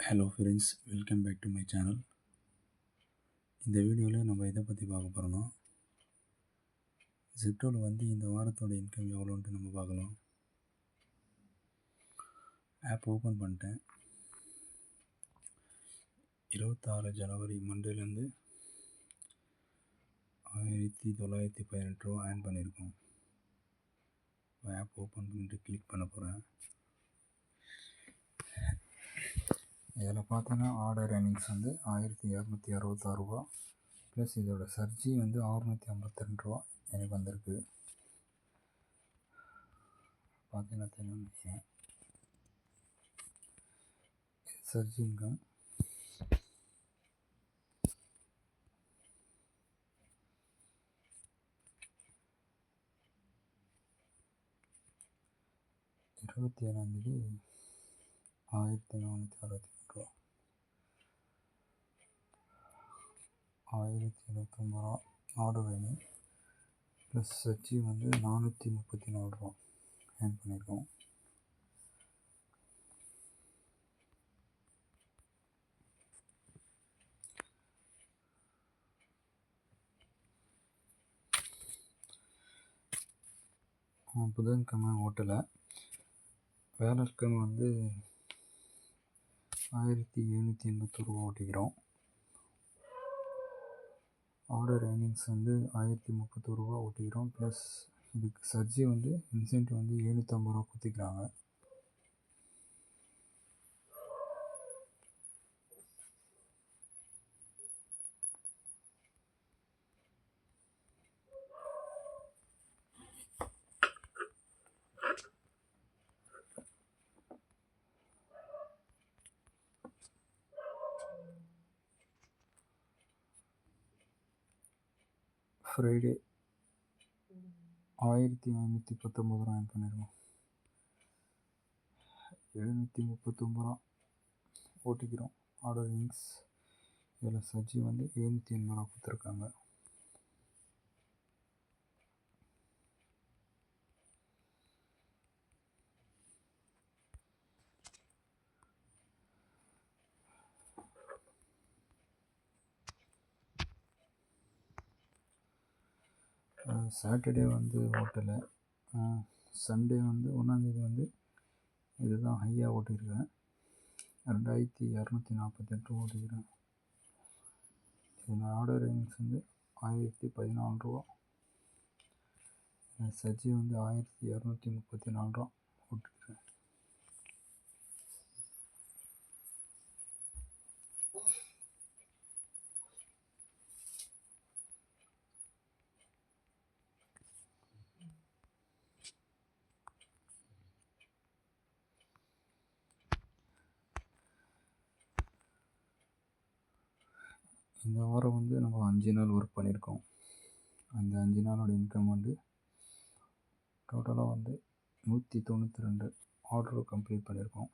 Hello friends, welcome back to my channel. இந்த வீடியோவில் நம்ம எதை பற்றி பார்க்க போகிறோன்னா, ஜெப்டோவில் இந்த வாரத்தோட இன்கம் எவ்வளோன்ட்டு நம்ம பார்க்கலாம். ஆப் ஓப்பன் பண்ணிட்டேன். 26 ஜனவரி மண்டேலேருந்து 1918 ரூபா ஏர்ன் பண்ணியிருக்கோம். ஆப் ஓப்பன் பண்ணிட்டு கிளிக் பண்ண போகிறேன். இதில் பார்த்தோன்னா ஆர்டர் ஏர்னிங்ஸ் 1266 ரூபா ப்ளஸ் இதோட சர்ஜி 652 ரூபா எனக்கு வந்திருக்கு. பார்த்தீங்கன்னா தெரியும் சர்ஜி இன்கம். இருபத்தி 1463 ரூபா, 1079 ரூபா ஆர்டர் வேணும் ப்ளஸ் சர்ஜி 434 ரூபா ஏர்ன் பண்ணியிருக்கோம். புதன்கிழமை ஓட்டலை, வேலைக்கிழமை 1781 ரூபா ஓட்டிக்கிறோம். ஆர்டர் ஏர்னிங்ஸ் 1031 ரூபா ஓட்டிக்கிறோம் ப்ளஸ் இதுக்கு சர்ஜி இன்சென்டிவ் 750 ரூபா கொடுத்துக்கிறாங்க. ஃப்ரைடே 1519 ரூபா ஏர்ன் பண்ணியிருக்கோம். 739 ரூபா ஓட்டிக்கிறோம் ஆர்டர் ஏர்னிங்ஸ். இதில் சர்ஜி 780 ரூபா கொடுத்துருக்காங்க. சாட்டர்டே ஓட்டலை, சண்டே 1ஆந்தேதி இதுதான் ஹையாக ஓட்டியிருக்கேன். 2248 ரூபா ஓட்டிக்கிறேன். இதில் ஆர்டர் ஏர்னிங்ஸ் 1014 ரூபா, சர்ஜி 1234 ரூபா ஓட்டிக்கிறேன். இந்த வாரம் நம்ம 5 நாள் ஒர்க் பண்ணியிருக்கோம். அந்த 5 நாளோட இன்கம் டோட்டலாக 192 ஆர்டர் கம்ப்ளீட் பண்ணியிருக்கோம்.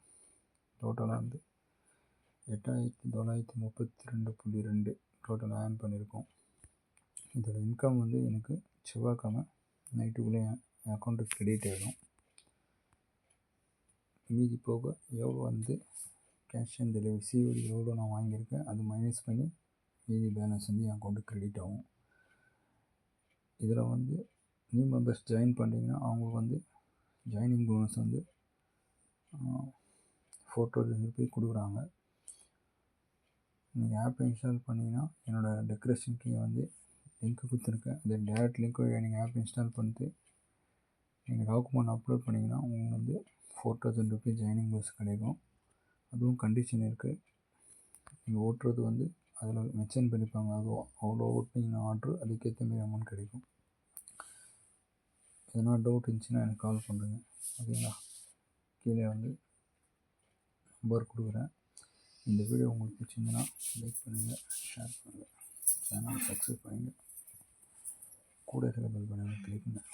டோட்டலாக 8932.2 டோட்டலாக ஏர்ன் பண்ணியிருக்கோம். இதோட இன்கம் எனக்கு செவ்வாய்க்கிழமை நைட்டுக்குள்ளே என் அக்கௌண்ட்டுக்கு கிரெடிட் ஆகிடும். மீதி போக எவ்வளோ கேஷ் ஆன் டெலிவரி சிஓடி எவ்வளோ நான் வாங்கியிருக்கேன் அது மைனஸ் பண்ணி மீதி பேலன்ஸ் என் அக்கௌண்ட்டுக்கு கிரெடிட் ஆகும். இதில் நியூ மெம்பர்ஸ் ஜாயின் பண்ணிங்கன்னா அவங்களுக்கு ஜாயினிங் போனஸ் 4000 ரூபாய் கொடுக்குறாங்க. நீங்கள் ஆப்பை இன்ஸ்டால் பண்ணிங்கன்னா என்னோடய டெக்கரேஷன் கீழே லிங்க் கொடுத்துருக்கேன். அது டேரெக்ட் லிங்க் நீங்கள் ஆப் இன்ஸ்டால் பண்ணிட்டு நீங்கள் டாக்குமெண்ட் அப்லோட் பண்ணிங்கன்னா உங்களுக்கு 4000 ரூபாய் ஜாயினிங் போனஸ் கிடைக்கும். அதுவும் கண்டிஷன் இருக்குது. நீங்கள் ஓட்டுறது அதில் மென்ஷன் பண்ணிப்பாங்க. அதுவும் அவ்வளோ ஓட்டிங்கன்னா ஆர்டர் அதுக்கேற்ற மாதிரி அமௌண்ட் கிடைக்கும். எதனா டவுட் இருந்துச்சுன்னா எனக்கு கால் பண்ணுங்க. ஓகேங்களா? கீழே நம்பர் கொடுக்குறேன். இந்த வீடியோ உங்களுக்கு பிடிச்சிருந்ததுன்னா லைக் பண்ணுங்கள், ஷேர் பண்ணுங்கள், சேனல் சப்ஸ்கிரைப் பண்ணுங்கள், கூட இருக்கிற பெல் பட்டனை கிளிக் பண்ணுங்கள்.